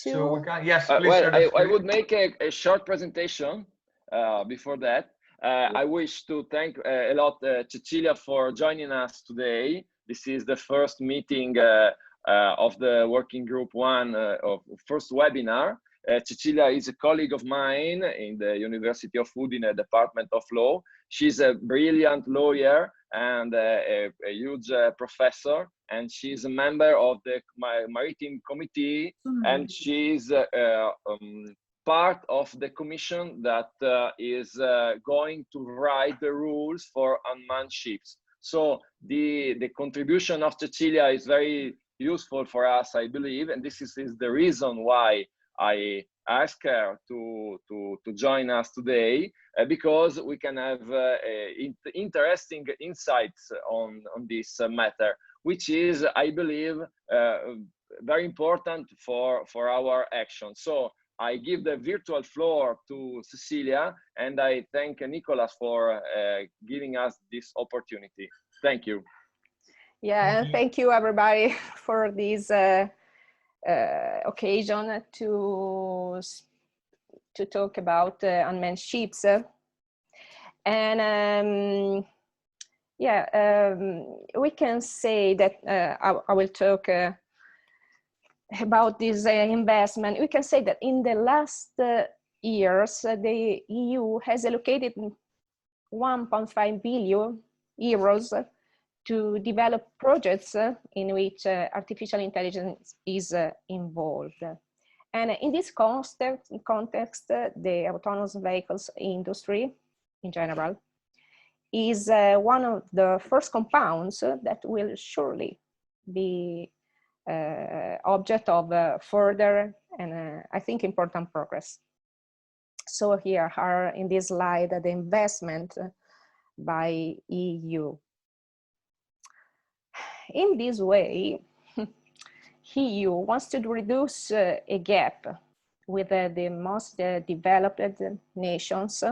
So we can, yes, please well, share the I screen. would make a short presentation before that. I wish to thank a lot Cecilia for joining us today. This is the first meeting of the working group one of first webinar. Cecilia is a colleague of mine in the University of Udine Department of Law. She's a brilliant lawyer and a huge professor, and she's a member of the Maritime Committee, and she's part of the commission that is going to write the rules for unmanned ships. So the contribution of Cecilia is very useful for us, I believe, and this is the reason why I asked her to join us today, because we can have interesting insights on this matter, which is, I believe, very important for our action. So I give the virtual floor to Cecilia, and I thank Nicolas for giving us this opportunity. Thank you. Yeah, and thank you everybody for this occasion to talk about unmanned ships. And we can say that I will talk about this investment. We can say that in the last years, the EU has allocated 1.5 billion euros to develop projects in which artificial intelligence is involved. And in this context, the autonomous vehicles industry in general is one of the first compounds that will surely be object of further and I think important progress. So here are in this slide the investment by EU. In this way, EU wants to reduce a gap with the most developed nations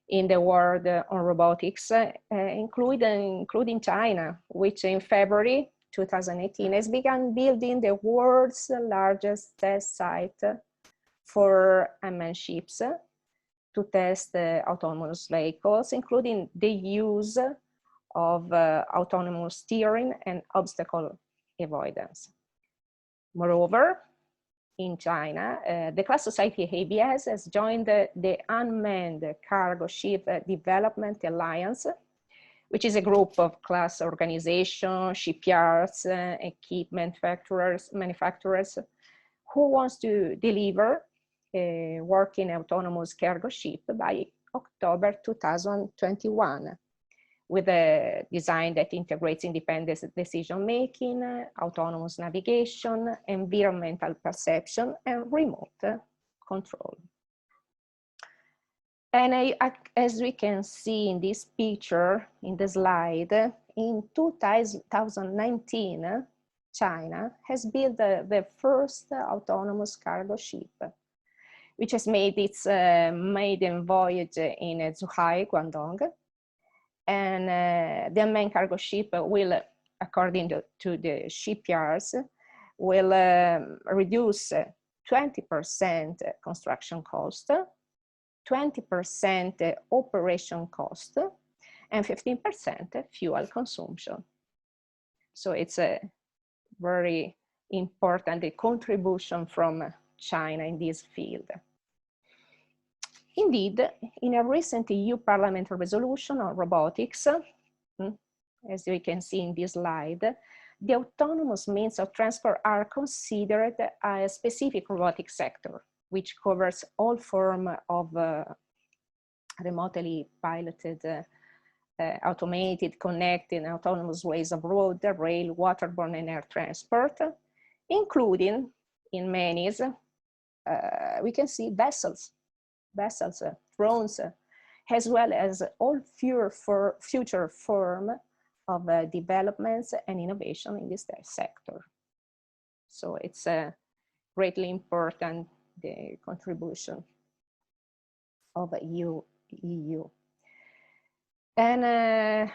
in the world on robotics, including China, which in February 2018 has begun building the world's largest test site for unmanned ships to test autonomous vehicles, including the use of autonomous steering and obstacle avoidance. Moreover, in China, the class society ABS has joined the Unmanned Cargo Ship Development Alliance, which is a group of class organizations, shipyards, equipment manufacturers who wants to deliver a working autonomous cargo ship by October 2021, with a design that integrates independent decision-making, autonomous navigation, environmental perception, and remote control. And as we can see in this picture, in the slide, in 2019, China has built the first autonomous cargo ship, which has made its maiden voyage in Zhuhai, Guangdong. And the unmanned cargo ship will, according to the shipyards, will reduce 20% construction cost, 20% operation cost, and 15% fuel consumption. So it's a very important contribution from China in this field. Indeed, in a recent EU parliamentary resolution on robotics, as we can see in this slide, the autonomous means of transport are considered a specific robotic sector, which covers all forms of remotely piloted, automated, connected, and autonomous ways of road, rail, waterborne, and air transport, including, in many, we can see vessels, drones, as well as all future form of developments and innovation in this sector. So it's greatly important, the contribution of EU. And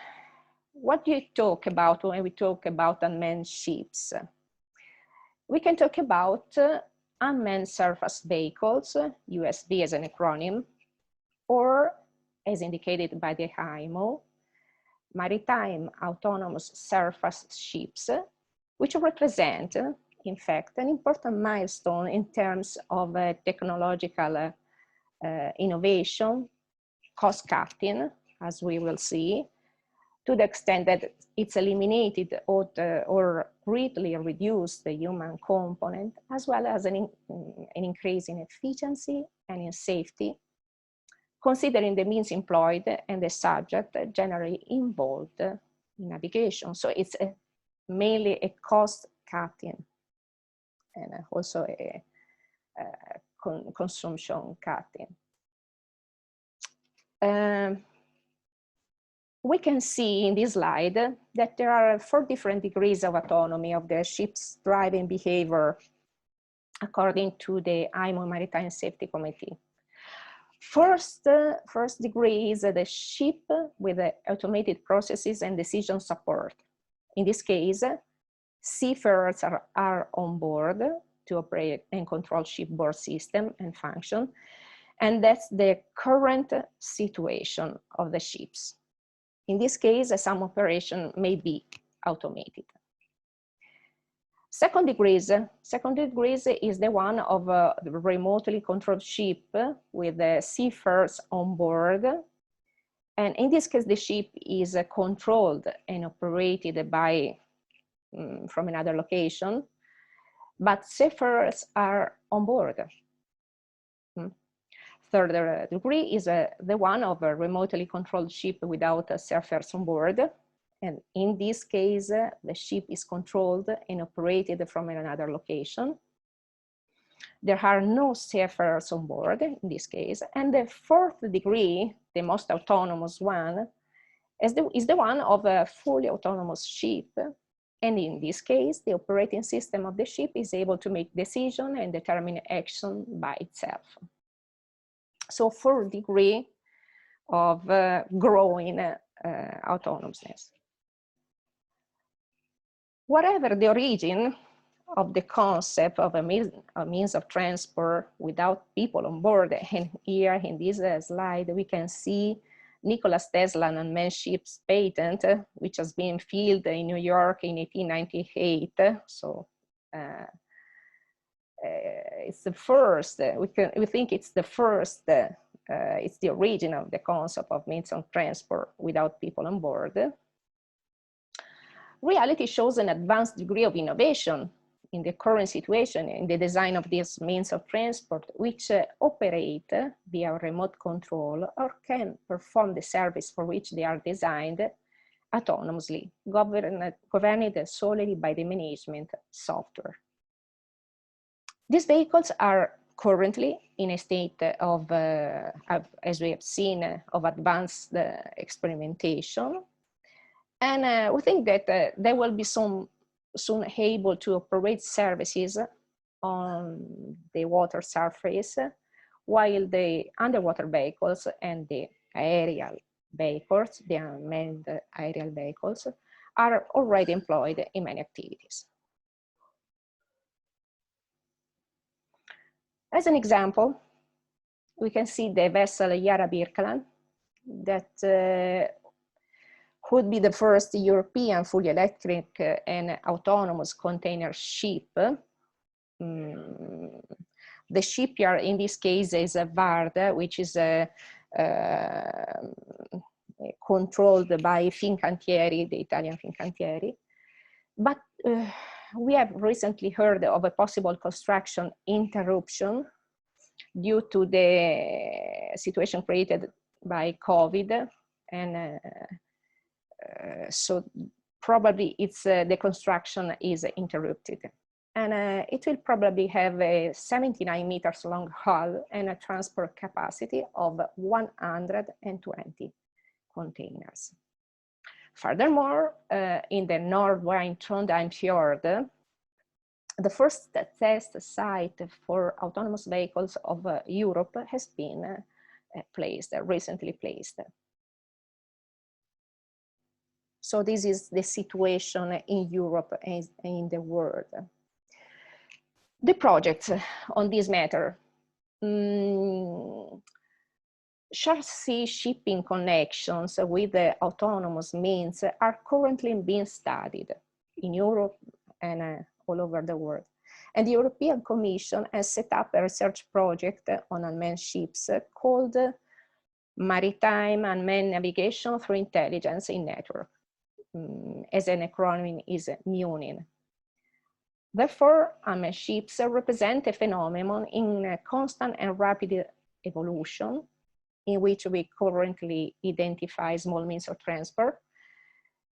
what do you talk about when we talk about unmanned ships? We can talk about unmanned surface vehicles, USV as an acronym, or as indicated by the IMO, maritime autonomous surface ships, which represent, in fact, an important milestone in terms of technological innovation, cost cutting, as we will see, to the extent that it's eliminated or greatly reduced the human component, as well as an increase in efficiency and in safety, considering the means employed and the subject generally involved in navigation. So it's mainly a cost cutting and also a consumption cutting. We can see in this slide that there are 4 different degrees of autonomy of the ship's driving behavior according to the IMO Maritime Safety Committee. First degree is the ship with the automated processes and decision support. In this case, seafarers are on board to operate and control shipboard system and function, and that's the current situation of the ships. In this case, some operation may be automated. Second degree is the one of a remotely controlled ship with the seafarers on board. And in this case, the ship is controlled and operated by from another location, but seafarers are on board. Third degree is the one of a remotely controlled ship without seafarers on board. And in this case, the ship is controlled and operated from another location. There are no seafarers on board in this case. And the fourth degree, the most autonomous one, is the one of a fully autonomous ship. And in this case, the operating system of the ship is able to make decision and determine action by itself. So 4 degrees of growing autonomousness. Whatever the origin of the concept of a means of transport without people on board, and here in this slide we can see Nikola Tesla's unmanned ships patent, which has been filed in New York in 1898. So it's the first. We think it's the first. It's the origin of the concept of means of transport without people on board. Reality shows an advanced degree of innovation in the current situation in the design of these means of transport, which operate via remote control or can perform the service for which they are designed autonomously, governed solely by the management software. These vehicles are currently in a state of, as we have seen, of advanced experimentation. And we think that they will be soon able to operate services on the water surface, while the underwater vehicles and the aerial vehicles, the unmanned aerial vehicles, are already employed in many activities. As an example, we can see the vessel Yara Birkeland that could be the first European fully electric and autonomous container ship. The shipyard in this case is Varda, which is controlled by Fincantieri, the Italian Fincantieri. But we have recently heard of a possible construction interruption due to the situation created by COVID, and so probably it's the construction is interrupted, and it will probably have a 79 meters long hull and a transport capacity of 120 containers. Furthermore, in the Norway Trondheim fjord, the first test site for autonomous vehicles of Europe has been recently placed. So this is the situation in Europe and in the world. The projects on this matter. Short sea shipping connections with the autonomous means are currently being studied in Europe and all over the world. And the European Commission has set up a research project on unmanned ships called Maritime Unmanned Navigation through Intelligence in Network, as an acronym is MUNIN. Therefore, unmanned ships represent a phenomenon in constant and rapid evolution, in which we currently identify small means of transport,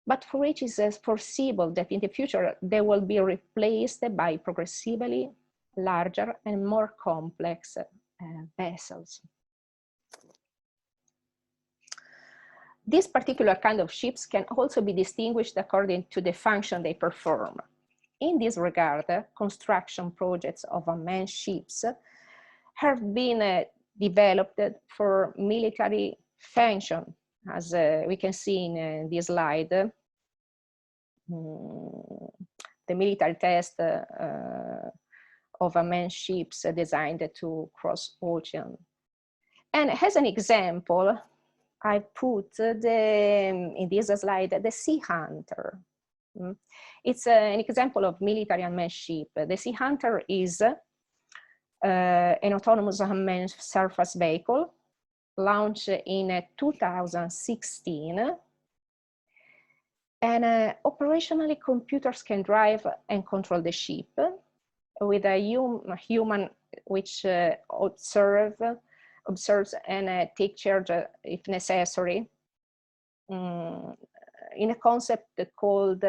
but for which it is foreseeable that in the future they will be replaced by progressively larger and more complex vessels. This particular kind of ships can also be distinguished according to the function they perform. In this regard, construction projects of unmanned ships have been developed for military function, as we can see in this slide. The military test of unmanned ships designed to cross ocean. And as an example, I put in this slide the Sea Hunter. It's an example of military unmanned ship. The Sea Hunter is an autonomous unmanned surface vehicle launched in 2016. And operationally, computers can drive and control the ship with a human which observes and take charge if necessary, in a concept called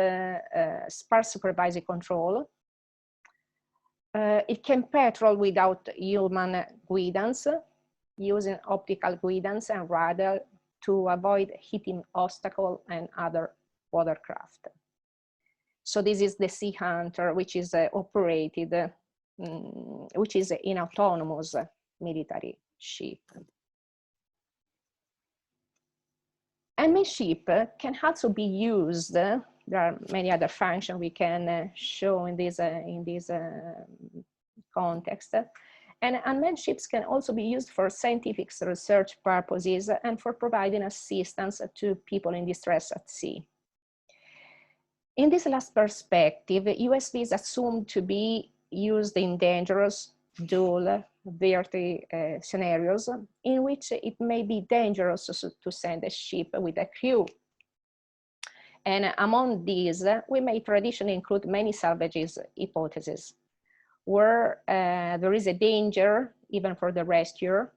sparse supervisory control. It can patrol without human guidance, using optical guidance and radar to avoid hitting obstacles and other watercraft. So this is the Sea Hunter, which is operated, which is an autonomous military ship. Unmanned ship can also be used. There are many other functions we can show in this context. And unmanned ships can also be used for scientific research purposes and for providing assistance to people in distress at sea. In this last perspective, USV is assumed to be used in dangerous dual dirty scenarios in which it may be dangerous to send a ship with a crew. And among these, we may traditionally include many salvage hypotheses, where there is a danger even for the rescuer,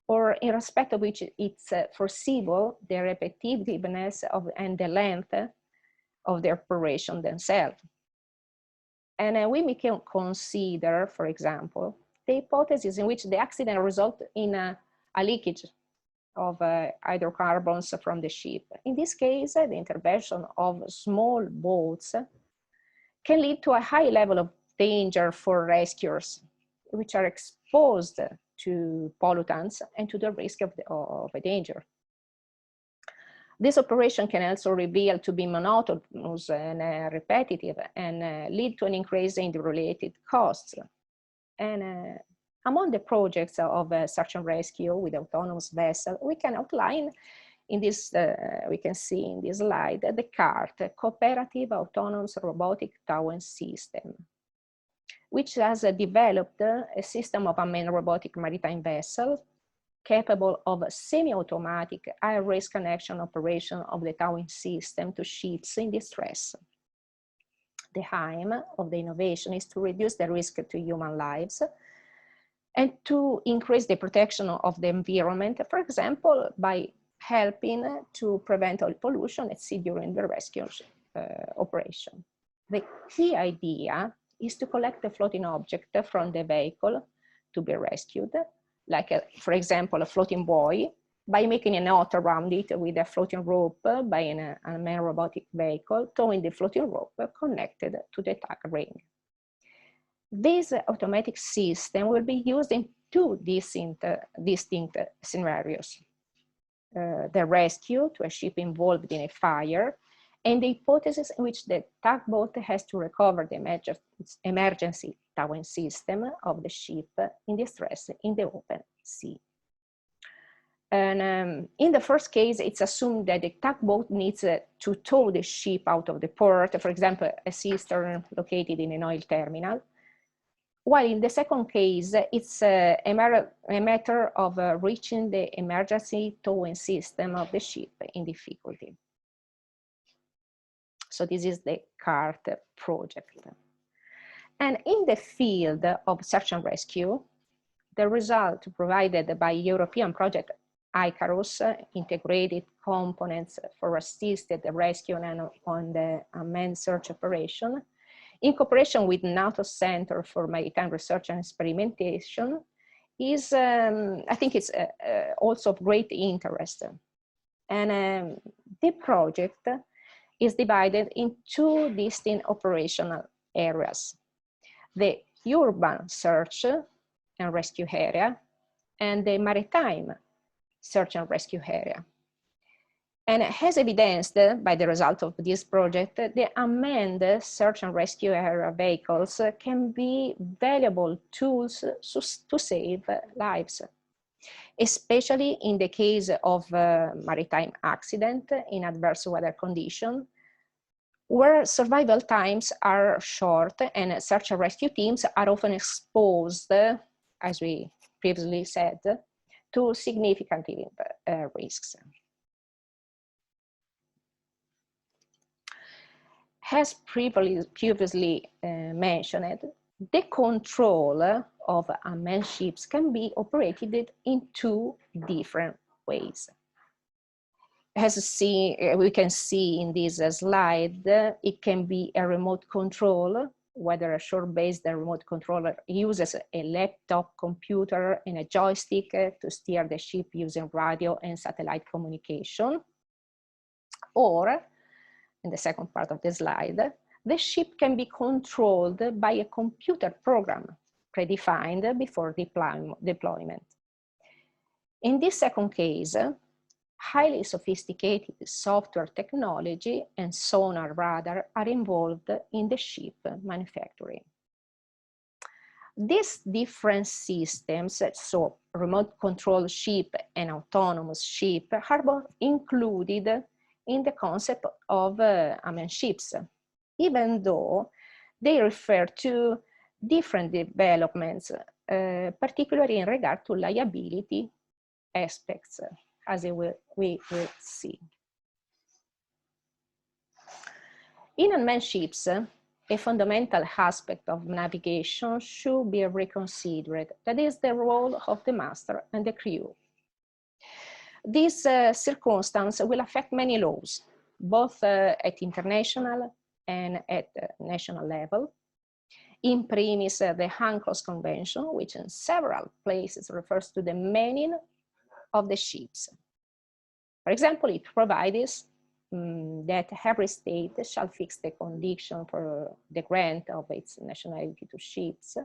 or in respect of which it's foreseeable the repetitiveness of and the length of the operation themselves. And we may consider, for example, the hypothesis in which the accident results in a leakage of hydrocarbons from the ship. In this case, the intervention of small boats can lead to a high level of danger for rescuers, which are exposed to pollutants and to the risk of a danger. This operation can also reveal to be monotonous and repetitive and lead to an increase in the related costs. And among the projects of search and rescue with autonomous vessel, we can outline in this, we can see in this slide, the CART, Cooperative Autonomous Robotic Towing System, which has developed a system of unmanned robotic maritime vessels capable of semi-automatic high-risk connection operation of the towing system to ships in distress. The aim of the innovation is to reduce the risk to human lives and to increase the protection of the environment, for example, by helping to prevent oil pollution at sea during the rescue operation. The key idea is to collect the floating object from the vehicle to be rescued, like, for example, a floating buoy, by making a knot around it with a floating rope by an unmanned robotic vehicle, towing the floating rope connected to the tug ring. This automatic system will be used in two distinct scenarios. The rescue to a ship involved in a fire and the hypothesis in which the tugboat has to recover the emergency towing system of the ship in distress in the open sea. And in the first case, it's assumed that the tugboat needs to tow the ship out of the port, for example, a cistern located in an oil terminal. While in the second case, it's a matter of reaching the emergency towing system of the ship in difficulty. So this is the CART project. And in the field of search and rescue, the result provided by European project ICARUS, integrated components for assisted rescue on the unmanned search operation, in cooperation with NATO Center for Maritime Research and Experimentation, is, I think it's also of great interest. And the project is divided in two distinct operational areas: the urban search and rescue area and the maritime search and rescue area. And as evidenced by the result of this project, the unmanned search and rescue area vehicles can be valuable tools to save lives, especially in the case of maritime accident in adverse weather conditions, where survival times are short and search and rescue teams are often exposed, as we previously said, to significant risks. As previously mentioned, the control of unmanned ships can be operated in two different ways. As we can see in this slide, it can be a remote control, whether a shore-based remote controller uses a laptop computer and a joystick to steer the ship using radio and satellite communication, or, in the second part of the slide, the ship can be controlled by a computer program predefined before deployment. In this second case, highly sophisticated software technology and sonar radar are involved in the ship manufacturing. These different systems, so remote control ship and autonomous ship, are both included in the concept of unmanned ships, even though they refer to different developments, particularly in regard to liability aspects, as we will see. In unmanned ships, a fundamental aspect of navigation should be reconsidered, that is the role of the master and the crew. This circumstance will affect many laws, both at international and at national level. In premise, the UNCLOS Convention, which in several places refers to the manning of the ships. For example, it provides that every state shall fix the condition for the grant of its nationality to ships,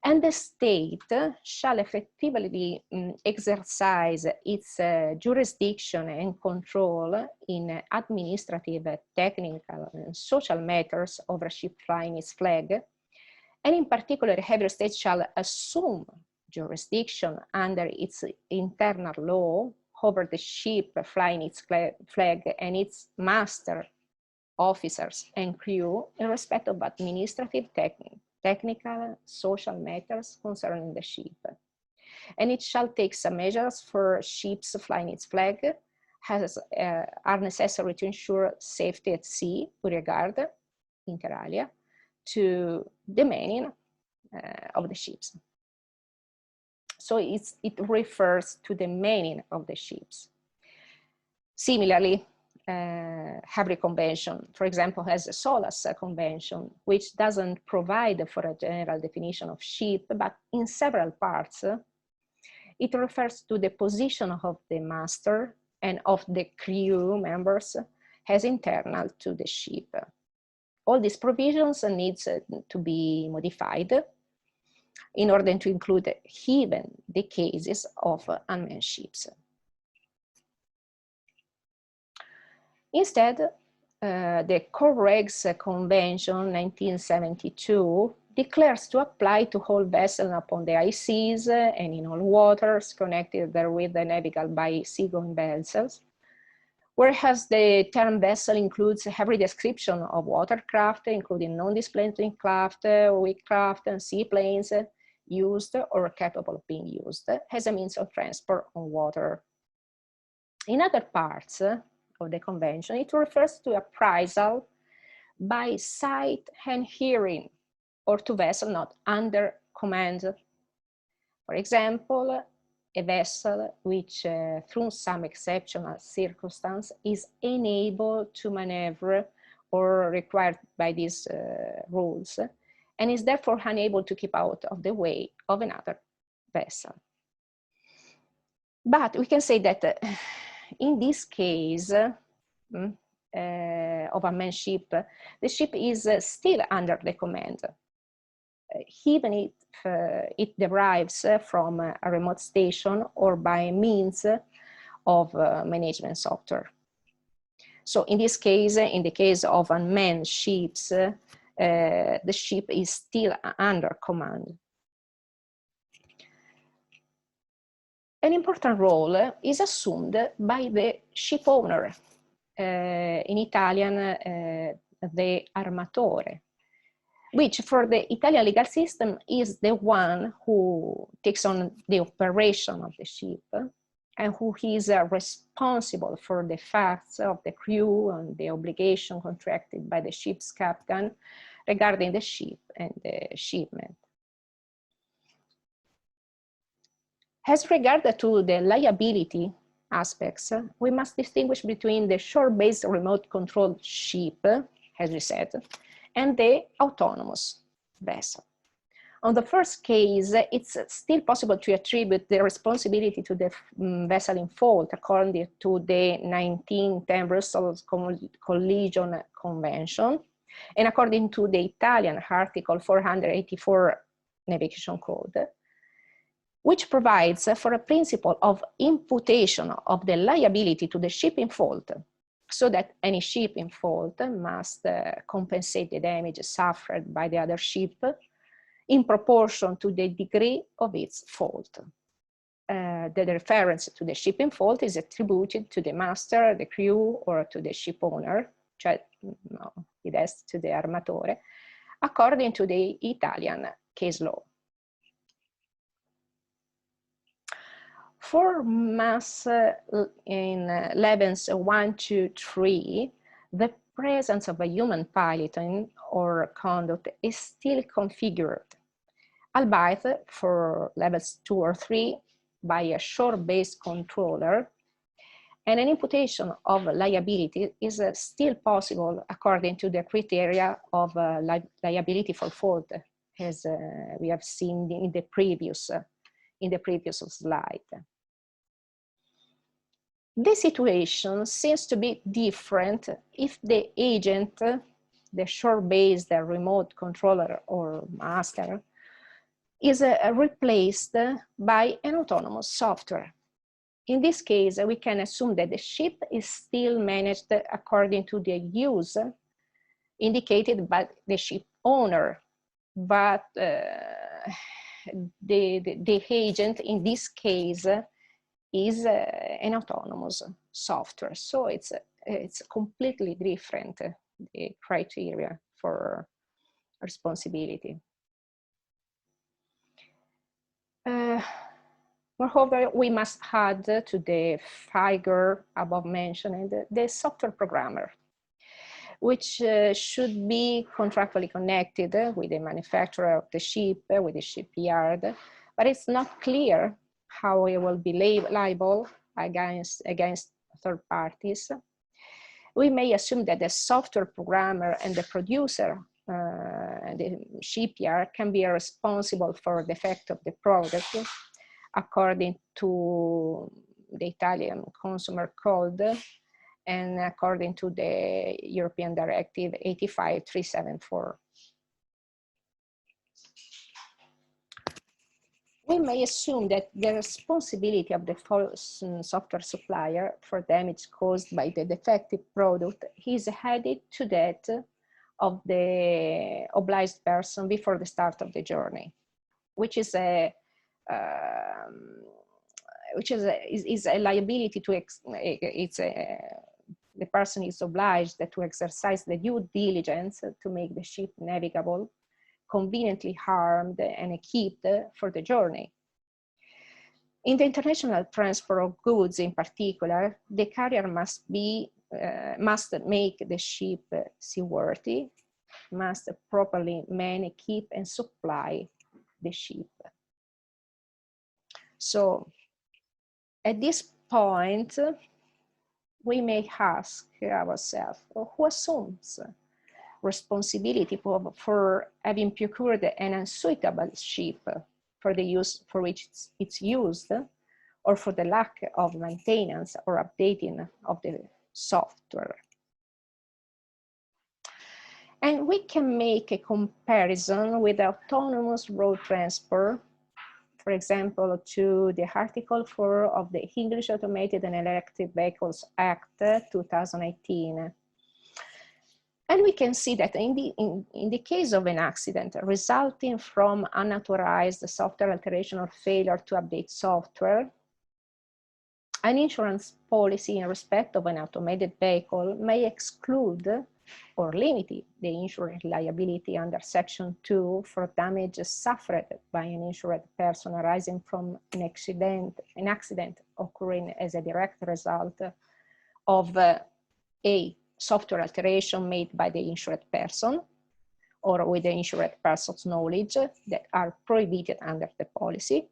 and the state shall effectively exercise its jurisdiction and control in administrative, technical, and social matters over a ship flying its flag. And in particular, every state shall assume jurisdiction under its internal law over the ship flying its flag and its master, officers, and crew in respect of administrative, technical, social matters concerning the ship. And it shall take some measures for ships flying its flag as are necessary to ensure safety at sea with regard, inter alia, to the manning of the ships. So it refers to the manning of the ships. Similarly, every convention, for example, has a SOLAS convention, which doesn't provide for a general definition of ship, but in several parts, it refers to the position of the master and of the crew members as internal to the ship. All these provisions need to be modified in order to include even the cases of unmanned ships. Instead, the Core Regs Convention 1972 declares to apply to all vessels upon the high seas and in all waters connected therewith and navigable by seagoing vessels. Whereas the term vessel includes every description of watercraft, including non-displacing craft, weak craft, and seaplanes used or capable of being used as a means of transport on water. In other parts of the convention, it refers to appraisal by sight and hearing, or to vessel not under command. For example, a vessel which, through some exceptional circumstance, is unable to maneuver or required by these rules, and is therefore unable to keep out of the way of another vessel. But we can say that in this case of a manned ship, the ship is still under the command, even if it derives from a remote station or by means of management software. So in this case, in the case of unmanned ships, the ship is still under command. An important role is assumed by the ship owner, in Italian, the armatore, which for the Italian legal system is the one who takes on the operation of the ship and who is responsible for the facts of the crew and the obligation contracted by the ship's captain regarding the ship and the shipment. As regard to the liability aspects, we must distinguish between the shore-based remote controlled ship, as we said, and the autonomous vessel. On the first case, it's still possible to attribute the responsibility to the vessel in fault according to the 1910 Brussels Collision Convention and according to the Italian Article 484 Navigation Code, which provides for a principle of imputation of the liability to the ship in fault, so that any ship in fault must compensate the damage suffered by the other ship in proportion to the degree of its fault. The reference to the ship in fault is attributed to the master, the crew, or to the ship owner, cioè no, it is to the armatore, according to the Italian case law. For mass in levels 1 to 3, the presence of a human piloting or conduct is still configured, albeit for levels 2 or 3 by a shore-based controller, and an imputation of liability is still possible according to the criteria of liability for fault, as we have seen in the previous slide. The situation seems to be different if the agent, the shore-based remote controller or master, is replaced by an autonomous software. In this case, we can assume that the ship is still managed according to the use indicated by the ship owner, but the agent in this case is an autonomous software. So it's completely different, the criteria for responsibility. Moreover, we must add to the figure above mentioned the software programmer, which should be contractually connected with the manufacturer of the ship, with the shipyard, but it's not clear how it will be liable against third parties. We may assume that the software programmer and the producer and the shipyard can be responsible for the defect of the product according to the Italian Consumer Code and according to the European Directive 85/374. We we may assume that the responsibility of the software supplier for damage caused by the defective product is added to that of the obliged person before the start of the journey, which is a liability to the person is obliged to exercise the due diligence to make the ship navigable, conveniently armed and equipped for the journey. In the international transport of goods in particular, the carrier must make the ship seaworthy, must properly man, equip, and supply the ship. So at this point, we may ask ourselves, who assumes responsibility for having procured an unsuitable ship for the use for which it's used, or for the lack of maintenance or updating of the software? And we can make a comparison with autonomous road transport, for example, to the Article 4 of the English Automated and Electric Vehicles Act 2018. And we can see that in the case of an accident resulting from unauthorized software alteration or failure to update software, an insurance policy in respect of an automated vehicle may exclude or limit the insurance liability under Section 2 for damage suffered by an insured person arising from an accident occurring as a direct result of a software alteration made by the insured person or with the insured person's knowledge that are prohibited under the policy,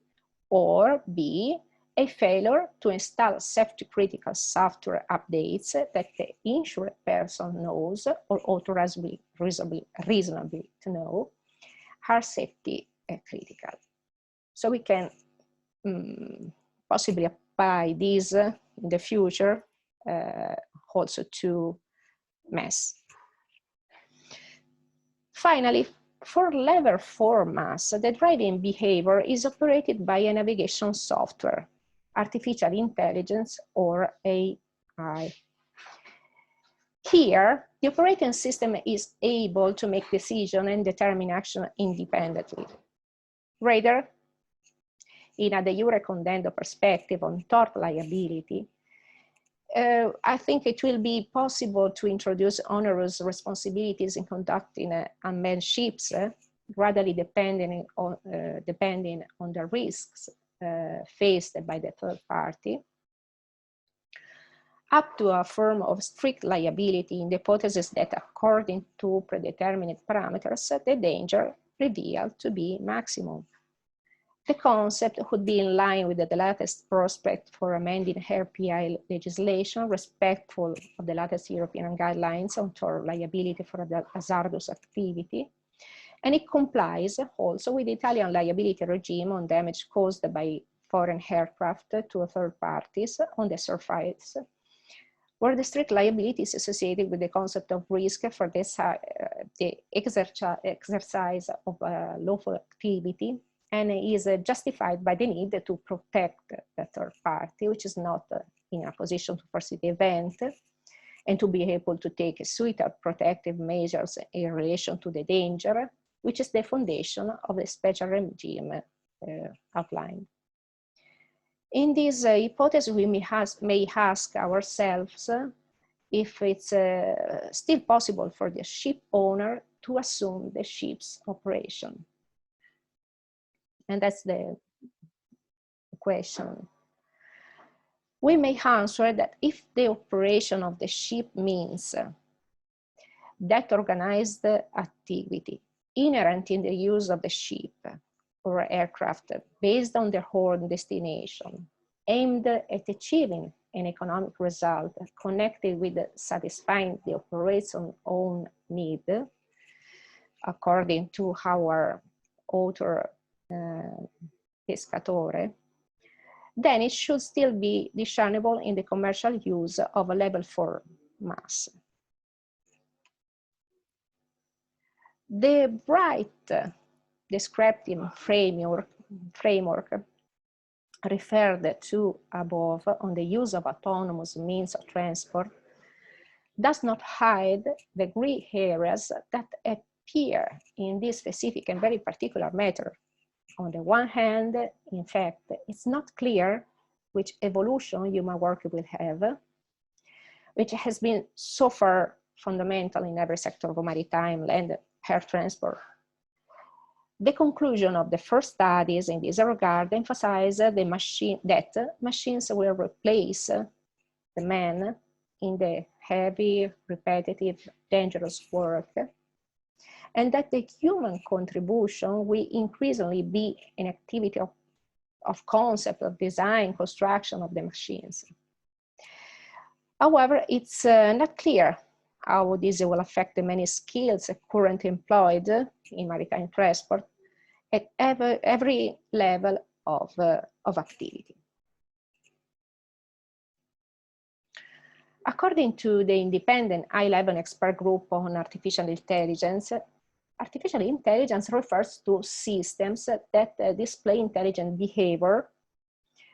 or B, a failure to install safety critical software updates that the insured person knows or authorized reasonably to know are safety critical. So we can possibly apply these in the future also to mass. Finally, for level 4 mass, the driving behavior is operated by a navigation software, artificial intelligence, or AI. Here, the operating system is able to make decisions and determine action independently. Rather, in a de jure condendo perspective on tort liability, I think it will be possible to introduce onerous responsibilities in conducting unmanned ships, gradually depending on the risks faced by the third party, up to a form of strict liability in the hypothesis that, according to predetermined parameters, the danger revealed to be maximum. The concept would be in line with the latest prospect for amending RPI legislation, respectful of the latest European guidelines on tort liability for hazardous activity, and it complies also with the Italian liability regime on damage caused by foreign aircraft to third parties on the surface, where the strict liability is associated with the concept of risk for the exercise of lawful activity, and is justified by the need to protect the third party, which is not in a position to foresee the event, and to be able to take suitable protective measures in relation to the danger, which is the foundation of the special regime outlined. In this hypothesis, we may ask ourselves if it's still possible for the ship owner to assume the ship's operation. And that's the question. We may answer that if the operation of the ship means that organized activity inherent in the use of the ship or aircraft based on their own destination, aimed at achieving an economic result connected with satisfying the operator's own need, according to our author Pescatore, then it should still be discernible in the commercial use of a level 4 mass. The bright descriptive framework framework referred to above on the use of autonomous means of transport does not hide the gray areas that appear in this specific and very particular matter. On the one hand, in fact, it's not clear which evolution human work will have, which has been so far fundamental in every sector of maritime, land, air transport. The conclusion of the first studies in this regard emphasize that machines will replace the man in the heavy, repetitive, dangerous work, and that the human contribution will increasingly be an activity of concept, of design, construction of the machines. However, it's not clear how this will affect the many skills currently employed in maritime transport at every level of activity. According to the independent high-level expert group on artificial intelligence refers to systems that display intelligent behavior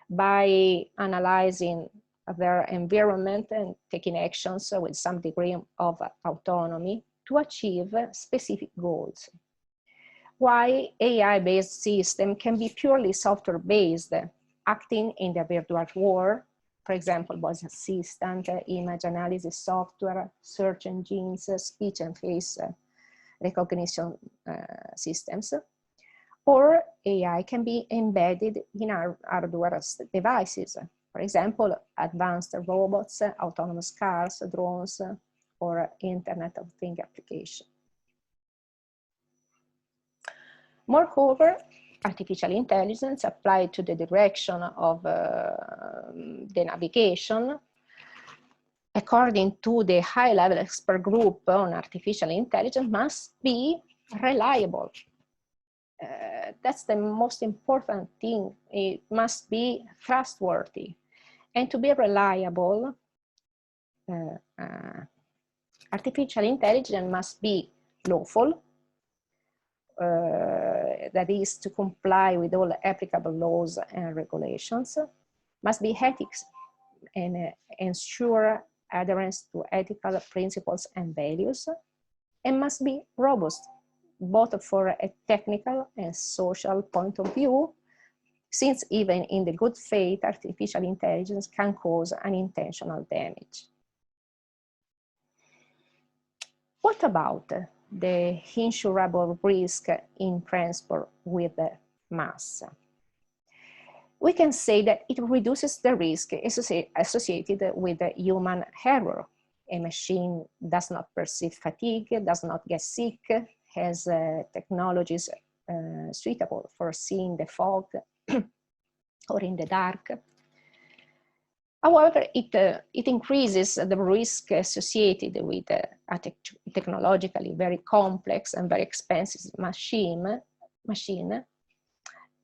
by analyzing their environment and taking actions with some degree of autonomy to achieve specific goals. While AI-based system can be purely software-based, acting in the virtual world, for example, voice assistant, image analysis software, search engines, speech and face recognition systems, or AI can be embedded in our hardware devices. For example, advanced robots, autonomous cars, drones, or Internet of Things application. Moreover, artificial intelligence applied to the direction of the navigation, according to the high-level expert group on artificial intelligence, must be reliable. That's the most important thing. It must be trustworthy. And to be reliable, artificial intelligence must be lawful, that is to comply with all applicable laws and regulations, must be ethics and ensure adherence to ethical principles and values, and must be robust, both for a technical and social point of view, since even in the good faith, artificial intelligence can cause unintentional damage. What about the insurable risk in transport with mass? We can say that it reduces the risk associated with human error. A machine does not perceive fatigue, does not get sick, has technologies suitable for seeing the fog or in the dark. However, it increases the risk associated with a technologically very complex and very expensive machine.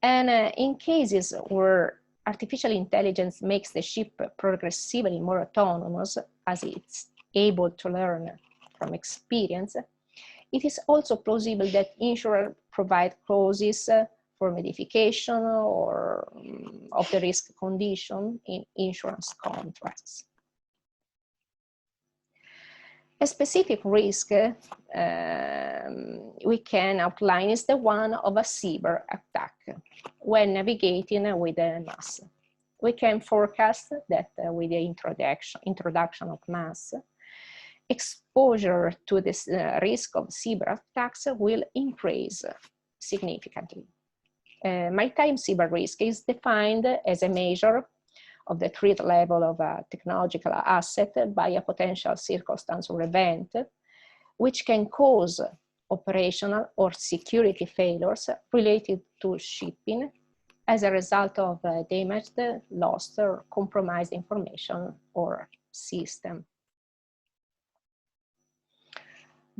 And in cases where artificial intelligence makes the ship progressively more autonomous, as it's able to learn from experience, it is also plausible that insurers provide clauses for modification or of the risk condition in insurance contracts. A specific risk we can outline is the one of a cyber attack when navigating with a mass. We can forecast that with the introduction of mass, exposure to this risk of cyber attacks will increase significantly. Maritime cyber risk is defined as a measure of the threat level of a technological asset by a potential circumstance or event, which can cause operational or security failures related to shipping as a result of damaged, lost, or compromised information or system.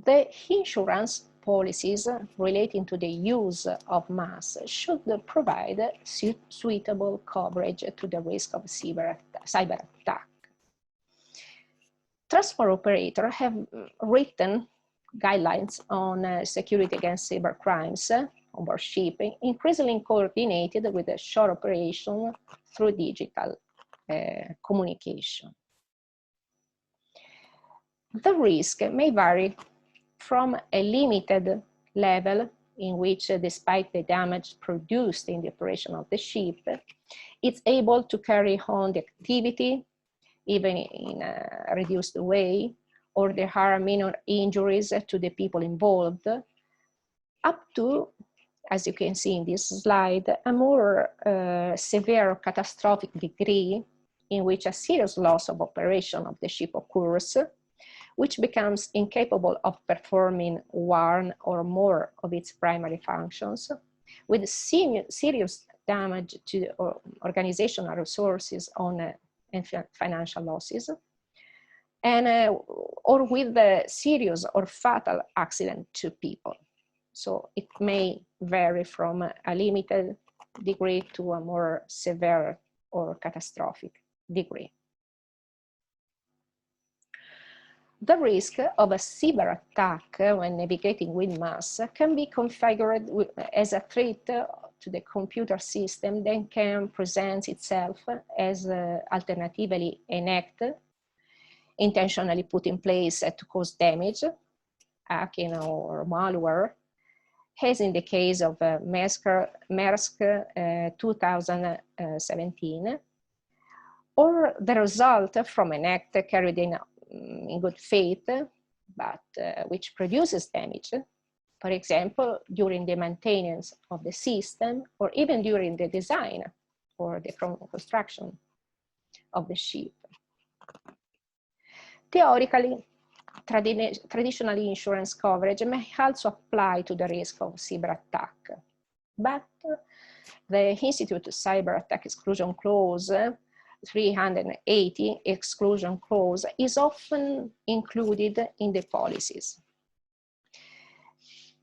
The insurance policies relating to the use of mass should provide suitable coverage to the risk of cyber attack. Transport operators have written guidelines on security against cyber crimes onboard ship, increasingly coordinated with the shore operation through digital communication. The risk may vary from a limited level in which, despite the damage produced in the operation of the ship, it's able to carry on the activity, even in a reduced way, or there are minor injuries to the people involved, up to, as you can see in this slide, a more severe catastrophic degree in which a serious loss of operation of the ship occurs, which becomes incapable of performing one or more of its primary functions, with serious damage to organizational resources and financial losses, and or with a serious or fatal accident to people. So it may vary from a limited degree to a more severe or catastrophic degree. The risk of a cyber attack when navigating with mass can be configured as a threat to the computer system, then can present itself as alternatively an act intentionally put in place to cause damage, hacking or malware, as in the case of Maersk 2017, or the result from an act carried in good faith, but which produces damage, for example, during the maintenance of the system, or even during the design or the construction of the ship. Theoretically, traditional insurance coverage may also apply to the risk of cyber attack, but the Institute Cyber Attack Exclusion Clause 380 exclusion clause is often included in the policies.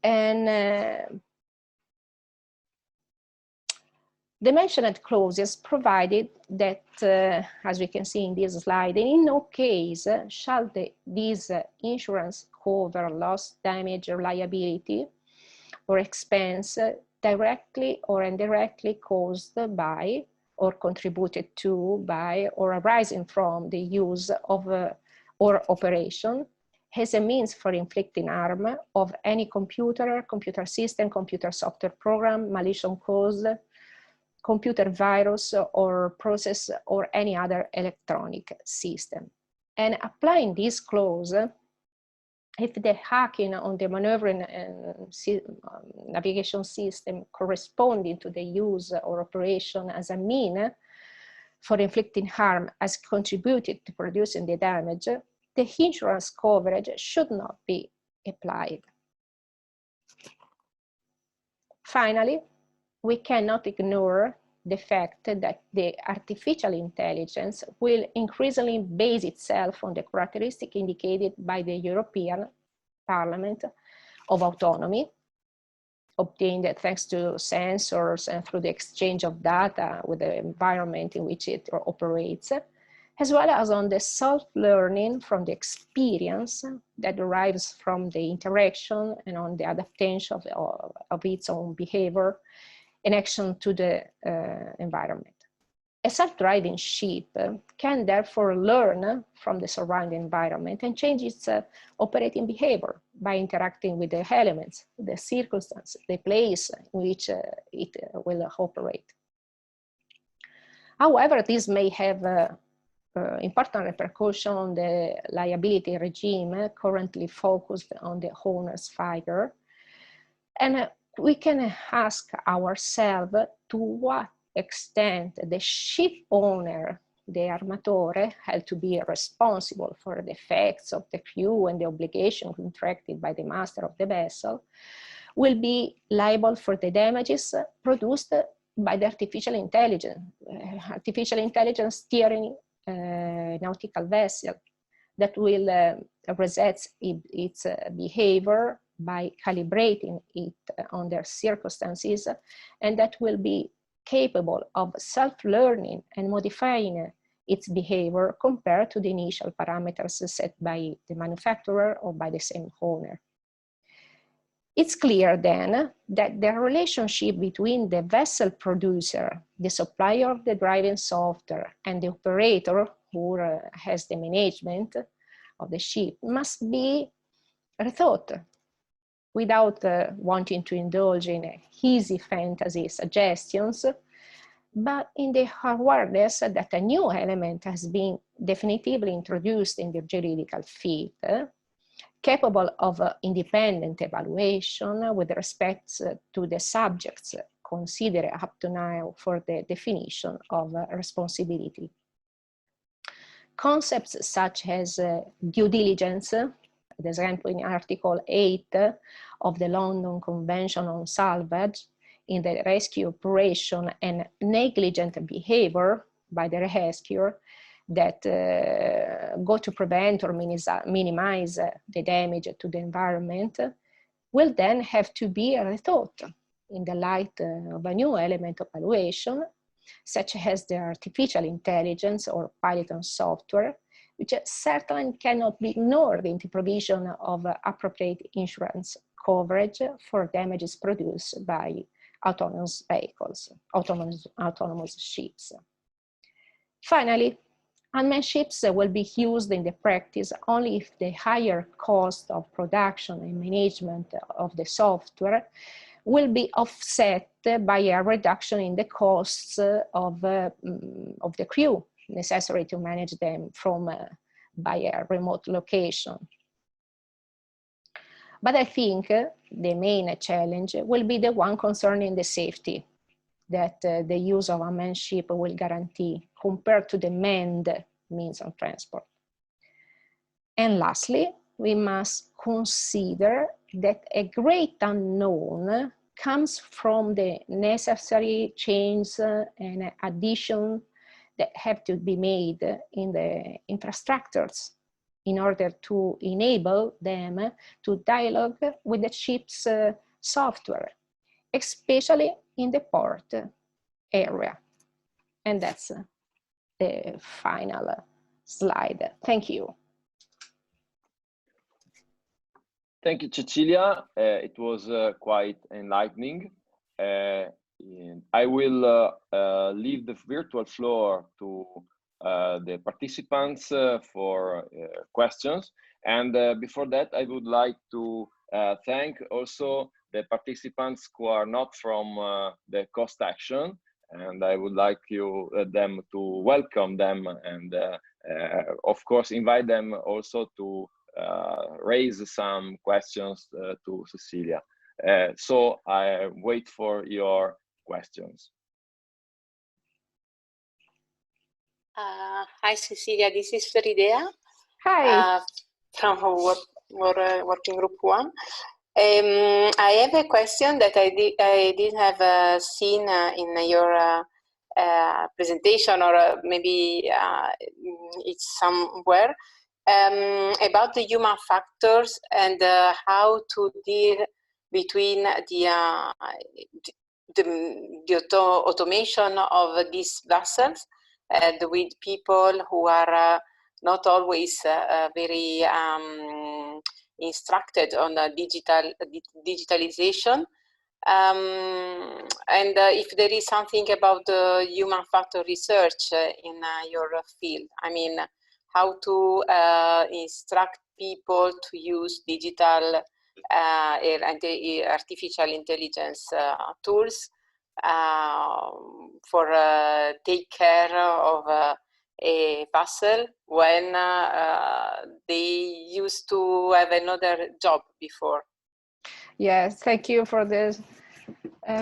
And the mentioned clauses provided that, as we can see in this slide, in no case shall this insurance cover loss, damage, or liability or expense directly or indirectly caused by or contributed to by or arising from the use of or operation as a means for inflicting harm of any computer, computer system, computer software program, malicious code, computer virus or process, or any other electronic system. And applying this clause, if the hacking on the maneuvering and navigation system corresponding to the use or operation as a mean for inflicting harm has contributed to producing the damage, the insurance coverage should not be applied. Finally, we cannot ignore the fact that the artificial intelligence will increasingly base itself on the characteristic indicated by the European Parliament of autonomy, obtained thanks to sensors and through the exchange of data with the environment in which it operates, as well as on the self-learning from the experience that derives from the interaction and on the adaptation of its own behavior in action to the environment. A self-driving ship can therefore learn from the surrounding environment and change its operating behavior by interacting with the elements, the circumstances, the place in which it will operate. However, this may have important repercussion on the liability regime currently focused on the owner's figure, and we can ask ourselves to what extent the ship owner, the armatore, had to be responsible for the effects of the crew and the obligation contracted by the master of the vessel, will be liable for the damages produced by the artificial intelligence steering nautical vessel that will reset its behavior by calibrating it on their circumstances, and that will be capable of self-learning and modifying its behavior compared to the initial parameters set by the manufacturer or by the same owner. It's clear then that the relationship between the vessel producer, the supplier of the driving software, and the operator who has the management of the ship must be rethought without wanting to indulge in easy fantasy suggestions, but in the awareness that a new element has been definitively introduced in the juridical field, capable of independent evaluation with respect to the subjects considered up to now for the definition of responsibility. Concepts such as due diligence, for example in Article 8 of the London Convention on Salvage, in the rescue operation, and negligent behavior by the rescuer that go to prevent or minimize the damage to the environment, will then have to be rethought in the light of a new element of evaluation, such as the artificial intelligence or Python software, which certainly cannot be ignored in the provision of appropriate insurance coverage for damages produced by autonomous vehicles, autonomous ships. Finally, unmanned ships will be used in the practice only if the higher cost of production and management of the software will be offset by a reduction in the costs of the crew necessary to manage them by a remote location. But I think the main challenge will be the one concerning the safety that the use of unmanned ship will guarantee compared to the manned means of transport. And lastly, we must consider that a great unknown comes from the necessary changes and additions that have to be made in the infrastructures in order to enable them to dialogue with the ship's software, especially in the port area. And that's the final slide. Thank you. Thank you, Cecilia. It was quite enlightening. I will leave the virtual floor to the participants for questions. And before that, I would like to thank also the participants who are not from the cost action. And I would like them to welcome them and of course invite them also to raise some questions to Cecilia. So I wait for your questions. Hi, Cecilia. This is Feridea. Hi. From Working Group 1. I have a question that I didn't have seen in your presentation, or maybe it's somewhere, about the human factors and how to deal between the automation of these vessels and with people who are not always very instructed on digitalization, and if there is something about the human factor research in your field. I mean, how to instruct people to use digital and artificial intelligence tools for take care of a vessel when they used to have another job before. Yes, thank you for this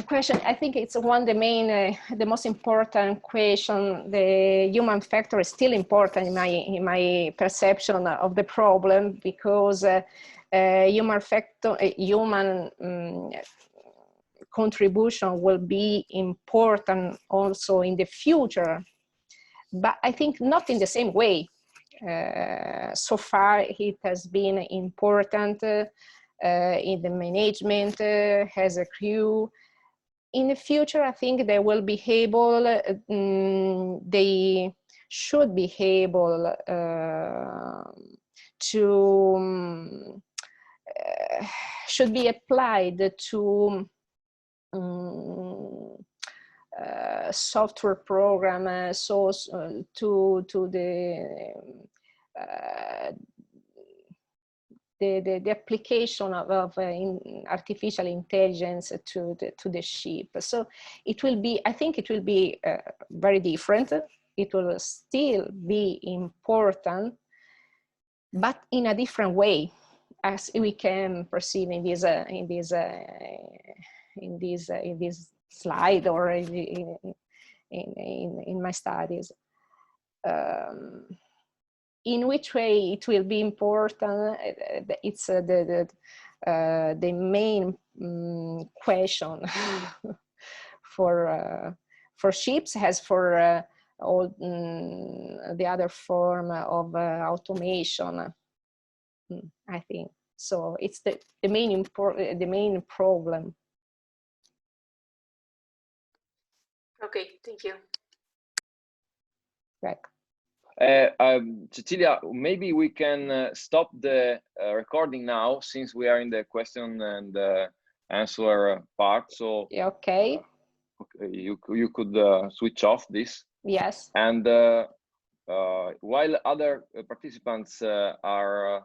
question. I think it's the most important question. The human factor is still important in my perception of the problem, because human contribution will be important also in the future, but I think not in the same way. So far, it has been important in the management, as a crew. In the future, I think they will be able, they should be able to should be applied to software program, to the application of artificial intelligence to the ship. So it will be, I think it will be very different. It will still be important, but in a different way, as we can perceive in this slide or in my studies. In which way it will be important? It's the main question for ships, as for all the other form of automation. I think so. It's the main problem. Okay, thank you. Right. Cecilia, maybe we can stop the recording now, since we are in the question and answer part. So okay, you could switch off this. Yes. And while other participants are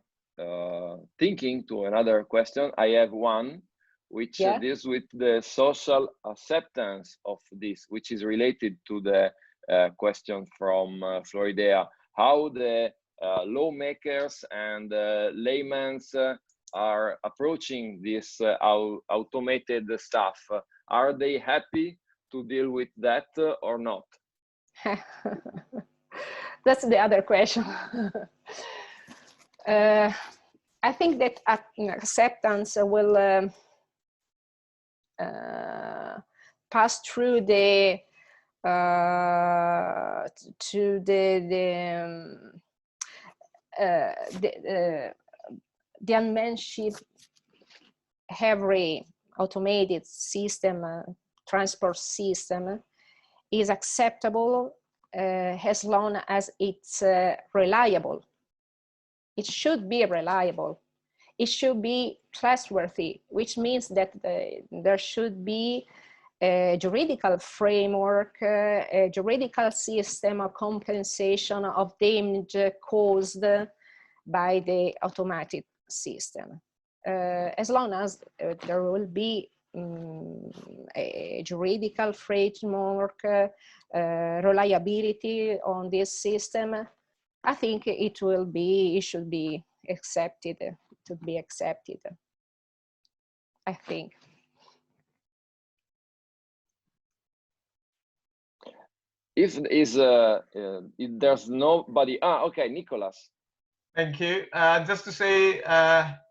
thinking to another question, I have one which deals with the social acceptance of this, which is related to the question from Floridea, how the lawmakers and laymen are approaching this automated stuff. Are they happy to deal with that or not? That's the other question. I think that acceptance will pass through the unmanned ship. Every automated system, transport system, is acceptable as long as it's reliable. It should be reliable. It should be trustworthy, which means that there should be a juridical framework, a juridical system of compensation of damage caused by the automated system. As long as there will be a juridical framework, reliability on this system, I think it should be accepted, to be accepted, I think. If there's nobody, okay, Nicholas. Thank you. Just to say,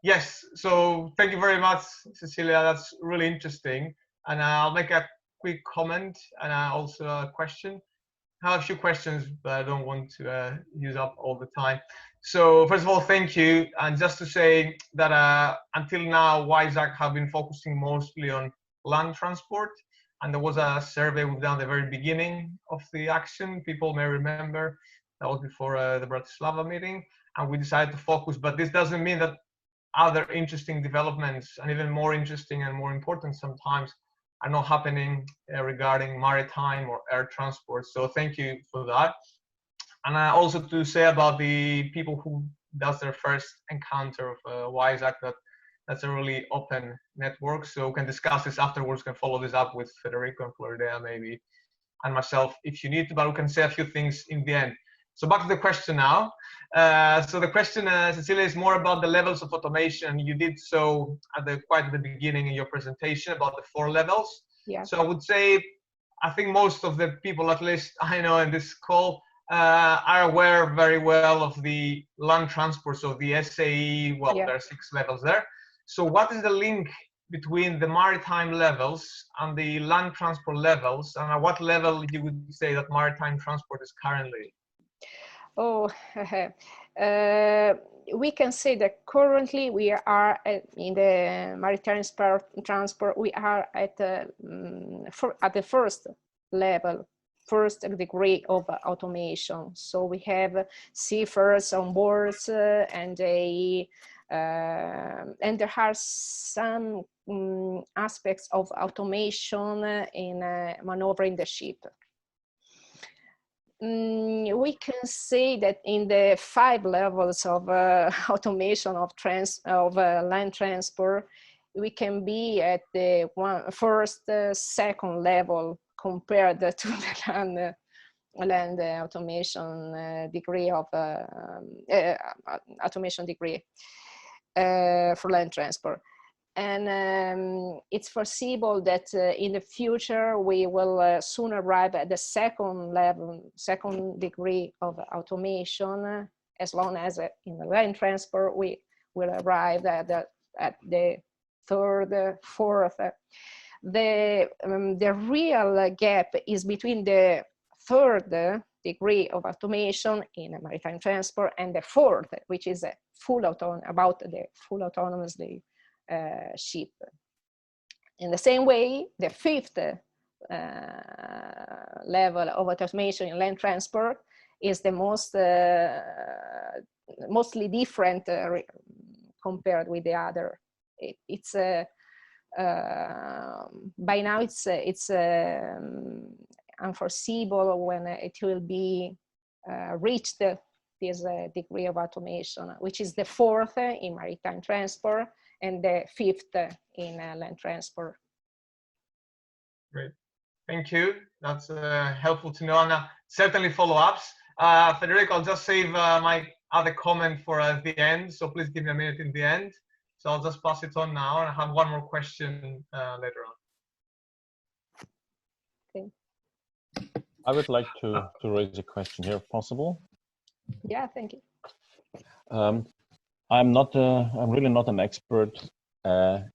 yes, so thank you very much, Cecilia. That's really interesting. And I'll make a quick comment and also a question. I have a few questions, but I don't want to use up all the time. So first of all, thank you. And just to say that until now, WISAC have been focusing mostly on land transport. And there was a survey we've done at the very beginning of the action. People may remember that was before the Bratislava meeting. And we decided to focus, but this doesn't mean that other interesting developments, and even more interesting and more important sometimes, are not happening regarding maritime or air transport. So thank you for that. And also to say about the people who does their first encounter of WISAC, that's a really open network. So we can discuss this afterwards, can follow this up with Federico and Floridea maybe, and myself if you need to, but we can say a few things in the end. So back to the question now. So the question, Cecilia, is more about the levels of automation. You did so quite at the beginning in your presentation about the 4 levels. Yeah. So I would say, I think most of the people, at least I know in this call, are aware very well of the land transport, so the SAE, well, there are 6 levels there. So what is the link between the maritime levels and the land transport levels, and at what level you would say that maritime transport is currently? Oh, we can say that currently we are in the maritime transport, we are at the first level, first degree of automation. So we have seafarers on board and And there are some aspects of automation in maneuvering the ship. We can say that in the 5 levels of automation of land transport, we can be at the first, second level compared to the land automation degree of automation degree for land transport. And it's foreseeable that in the future we will soon arrive at the second level, second degree of automation, as long as in the land transport we will arrive at the third, fourth. The real gap is between the third degree of automation in a maritime transport and the fourth, which is about the full autonomous ship. In the same way, the fifth level of automation in land transport is the mostly different compared with the other. It's by now it's unforeseeable when it will be reached this degree of automation, which is the fourth in maritime transport and the fifth in land transport. Great, thank you. That's helpful to know, and certainly follow-ups. Federico, I'll just save my other comment for the end, so please give me a minute in the end. So I'll just pass it on now, and I have one more question later on. Okay. I would like to raise a question here, if possible. Yeah, thank you. I'm really not an expert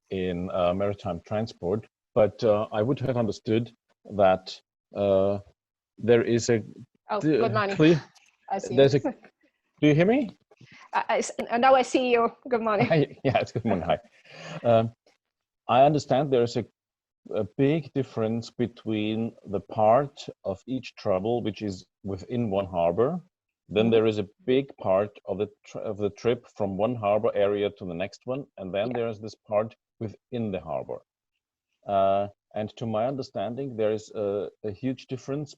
in maritime transport, but I would have understood that there is a good morning. I see there's a. Do you hear me? Now I see you. Good morning. Yeah, it's good morning. Hi. I understand there's a big difference between the part of each travel which is within one harbor. Then there is a big part of the trip from one harbor area to the next one, and then there's this part within the harbor. And to my understanding, there is a huge difference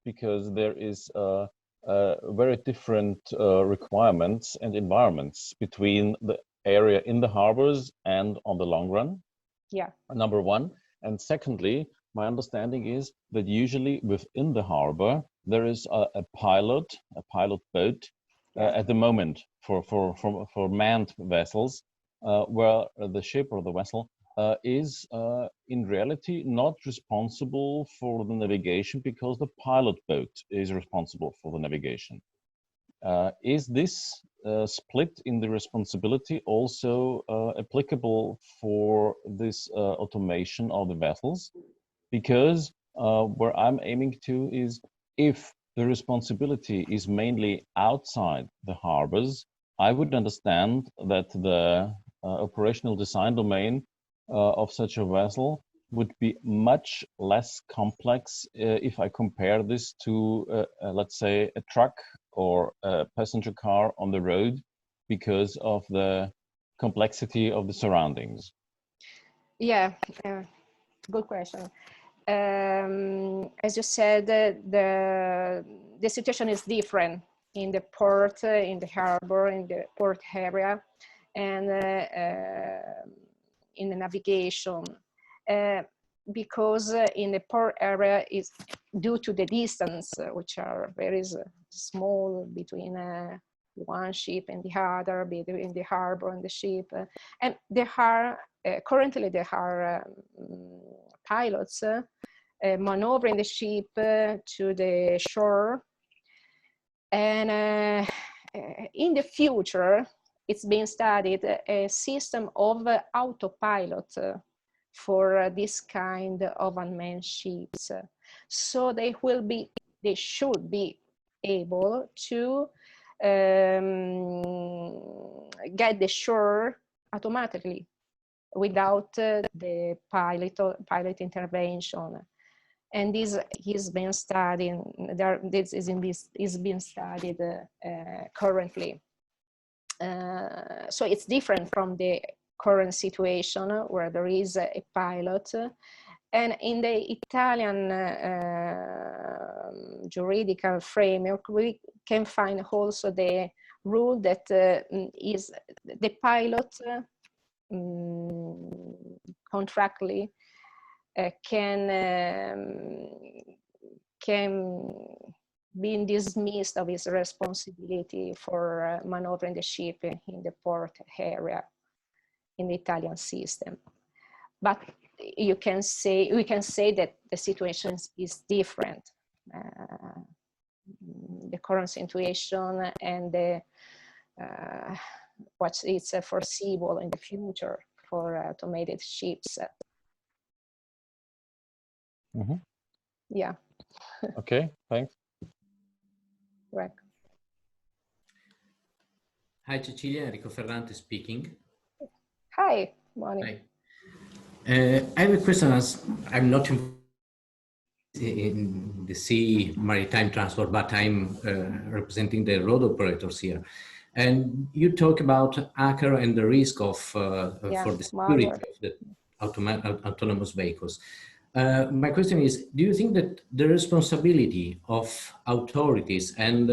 because there is very different requirements and environments between the area in the harbors and on the long run. Yeah. Number one. And secondly, my understanding is that usually within the harbor, there is a pilot boat at the moment for manned vessels, where the ship or the vessel is in reality not responsible for the navigation because the pilot boat is responsible for the navigation. Is this split in the responsibility also applicable for this automation of the vessels? Because where I'm aiming to is, if the responsibility is mainly outside the harbors, I would understand that the operational design domain of such a vessel would be much less complex if I compare this to, let's say, a truck or a passenger car on the road, because of the complexity of the surroundings. Yeah, good question. As you said, the situation is different in the port, in the harbor, in the port area, and in the navigation. Because in the port area is due to the distance, which are very small between one ship and the other, between the harbor and the ship. And there are, currently there are pilots maneuvering the ship to the shore. And in the future, it's being studied a system of autopilot for this kind of unmanned ships. So they should be able to get the shore automatically without the pilot intervention. And this is being studied. This is being studied currently. So it's different from the current situation where there is a pilot. And in the Italian juridical framework, we can find also the rule that is the pilot contractually can be dismissed of his responsibility for maneuvering the ship in the port area in the Italian system. But we can say that the situation is different. The current situation and what is foreseeable in the future for automated ships. Mm-hmm. Yeah. Okay, thanks. Right. Hi, Cecilia. Enrico Ferrante speaking. Hi, morning. Hi. I have a question, as I'm not in the sea maritime transport, but I'm representing the road operators here. And you talk about hacker and the risk of for the security of the autonomous vehicles. My question is, do you think that the responsibility of authorities and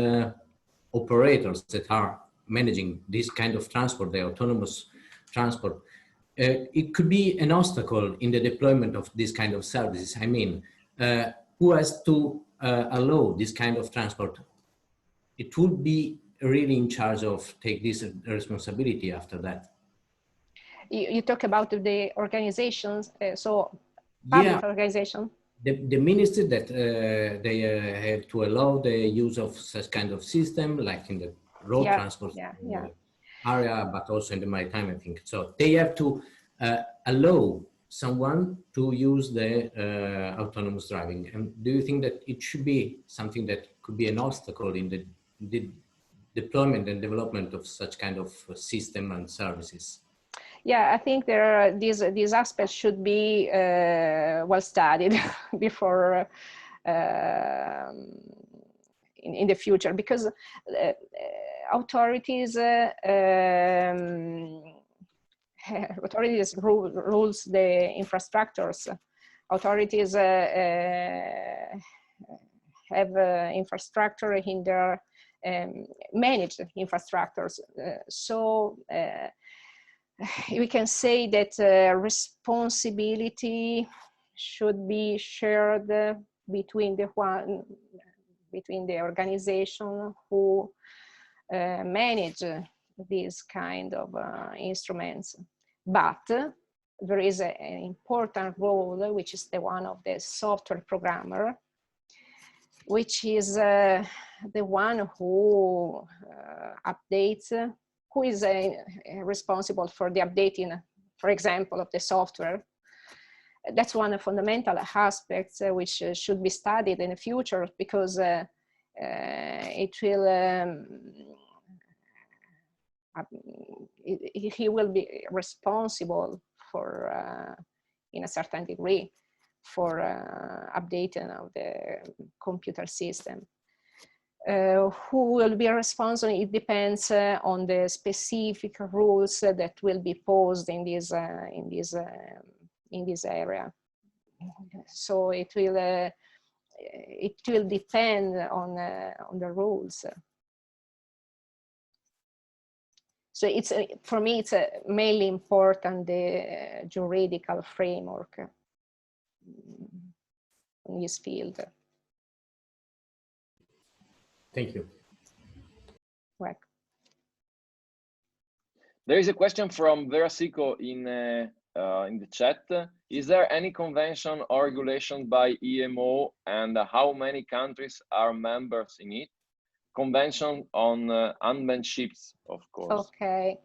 operators that are managing this kind of transport, the autonomous transport, it could be an obstacle in the deployment of this kind of services? I mean, who has to allow this kind of transport? It would be really in charge of take this responsibility after that. You talk about the organizations, so public organization. The ministry that they have to allow the use of such kind of system, like in the road transport area, but also in the maritime, I think. So they have to allow someone to use the autonomous driving. And do you think that it should be something that could be an obstacle in the deployment and development of such kind of system and services? Yeah, I think there are these aspects should be well studied before in the future, because authorities rules the infrastructures. Authorities have infrastructure in their managed infrastructures. So we can say that responsibility should be shared between the organization who manage these kind of instruments. But there is an important role, which is the one of the software programmer, which is the one who updates, who is responsible for the updating, for example, of the software. That's one of the fundamental aspects which should be studied in the future, because it will he will be responsible for, in a certain degree, for updating of the computer system. Who will be responsible? It depends on the specific rules that will be posed in this area. So it will depend on the rules. So it's for me, it's mainly important the juridical framework in this field. Thank you. Right. There is a question from Verasico in the chat. Is there any convention or regulation by IMO, and how many countries are members in it? Convention on unmanned ships, of course. Okay.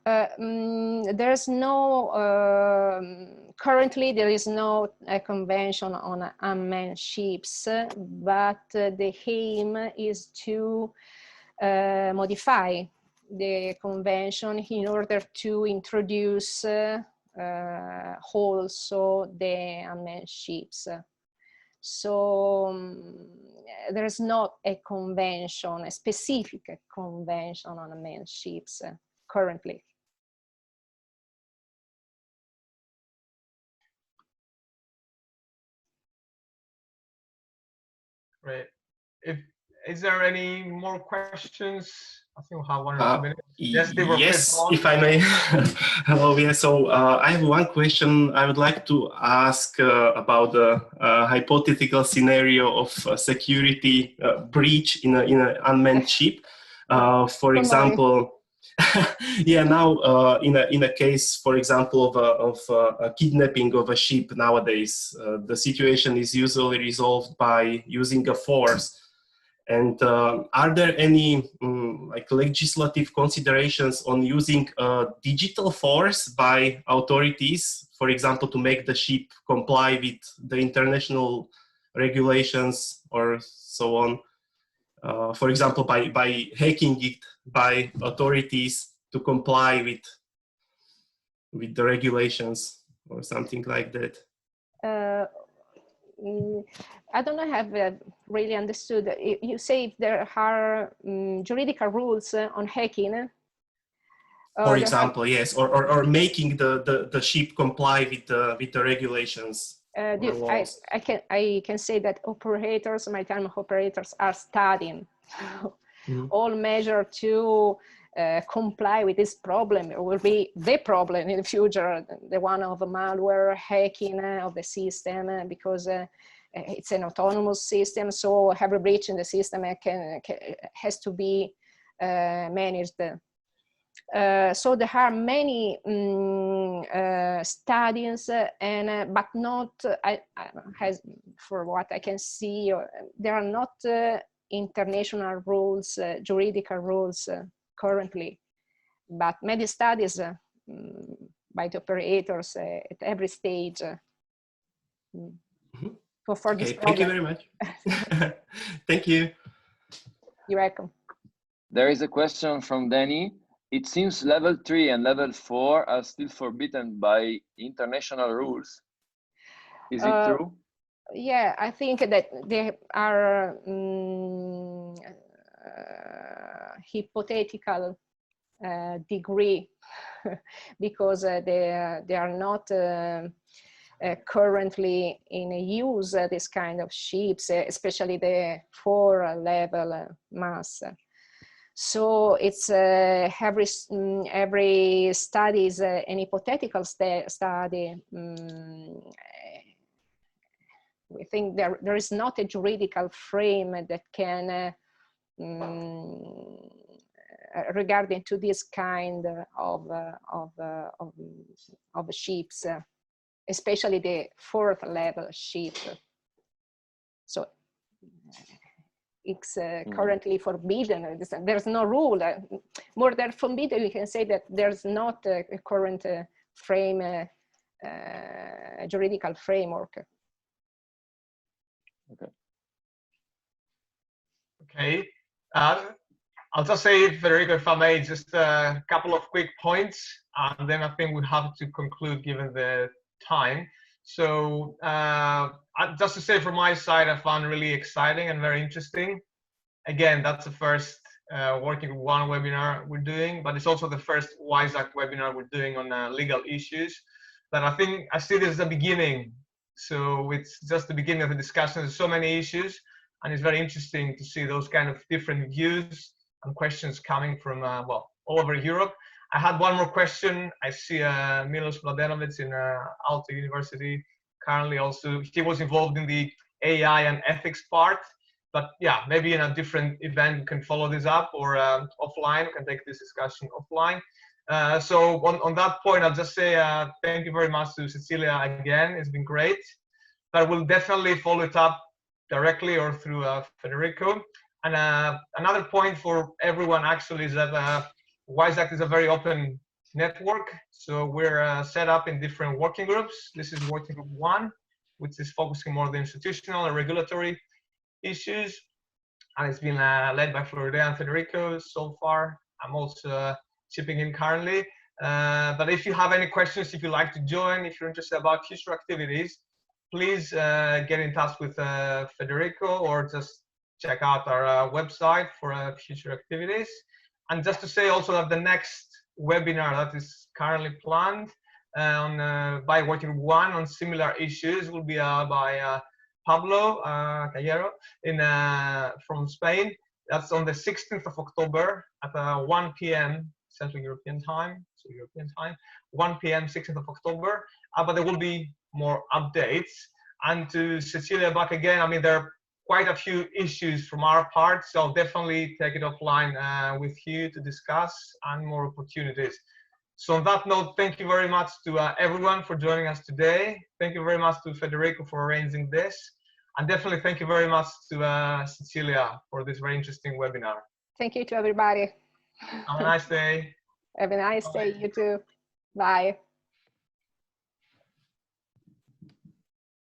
There's no, currently there is no convention on unmanned ships, but the aim is to modify the convention in order to introduce also the unmanned ships. So there is not a convention, a specific convention on unmanned ships. currently. Great. Is there any more questions? I think we'll have 1 or 2 minutes. Yes, yes, if I may. Hello, yeah. So I have one question I would like to ask about the hypothetical scenario of security breach in an unmanned ship. For example, yeah, now in a case, for example, of a kidnapping of a ship nowadays, the situation is usually resolved by using a force. And are there any like legislative considerations on using digital force by authorities, for example, to make the ship comply with the international regulations or so on? For example, by hacking it by authorities to comply with the regulations or something like that? I don't know, have really understood. You say if there are juridical rules on hacking. For example, yes, or making the ship comply with the regulations. I can say that operators, maritime operators, are studying all measures to comply with this problem. It will be the problem in the future, the one of malware, hacking of the system, because it's an autonomous system, so every breach in the system has to be managed. So there are many studies, but not, for what I can see, there are not international rules, juridical rules currently, but many studies by the operators at every stage. For okay, this thank you very much. Thank you. You're welcome. There is a question from Danny. It seems level 3 and level 4 are still forbidden by international rules. Is it true? Yeah, I think that they are hypothetical degree because they are not currently in use, this kind of ships, especially the 4-level mass. So it's every study is an hypothetical study. We think there is not a juridical frame that can regarding to this kind of ships, especially the 4th-level ship. So it's currently forbidden. There's no rule. More than forbidden, we can say that there's not a current frame, juridical framework. Okay. Okay. I'll just say, Federico, if I may, just a couple of quick points, and then I think we have to conclude given the time. So just to say from my side, I found really exciting and very interesting. Again, that's the first Working Group 1 webinar we're doing, but it's also the first WISE-Act webinar we're doing on legal issues. But I think I see this as the beginning. So it's just the beginning of the discussion. There's so many issues, and it's very interesting to see those kind of different views and questions coming from, well, all over Europe. I had one more question. I see Milos Mladenovic in Aalto University currently also. He was involved in the AI and ethics part. But yeah, maybe in a different event, we can follow this up, or offline, we can take this discussion offline. So on that point, I'll just say thank you very much to Cecilia again. It's been great. But we'll definitely follow it up directly or through Federico. And another point for everyone actually is that WISE-Act is a very open network. So we're set up in different working groups. This is Working Group 1, which is focusing more on the institutional and regulatory issues, and it's been led by Florida and Federico so far. I'm also chipping in currently, but if you have any questions, if you'd like to join, if you're interested about future activities, please get in touch with Federico, or just check out our website for future activities. And just to say also that the next webinar that is currently planned by WG1 on similar issues will be by Pablo Callero from Spain. That's on the 16th of October at 1 p.m. Central European Time, so European Time, 1 p.m. 16th of October. But there will be more updates. And to Cecilia, back again, I mean, there are quite a few issues from our part, so I'll definitely take it offline with you to discuss and more opportunities. So on that note, thank you very much to everyone for joining us today. Thank you very much to Federico for arranging this. And definitely thank you very much to Cecilia for this very interesting webinar. Thank you to everybody. Have a nice day. Have a nice day, you too. Bye.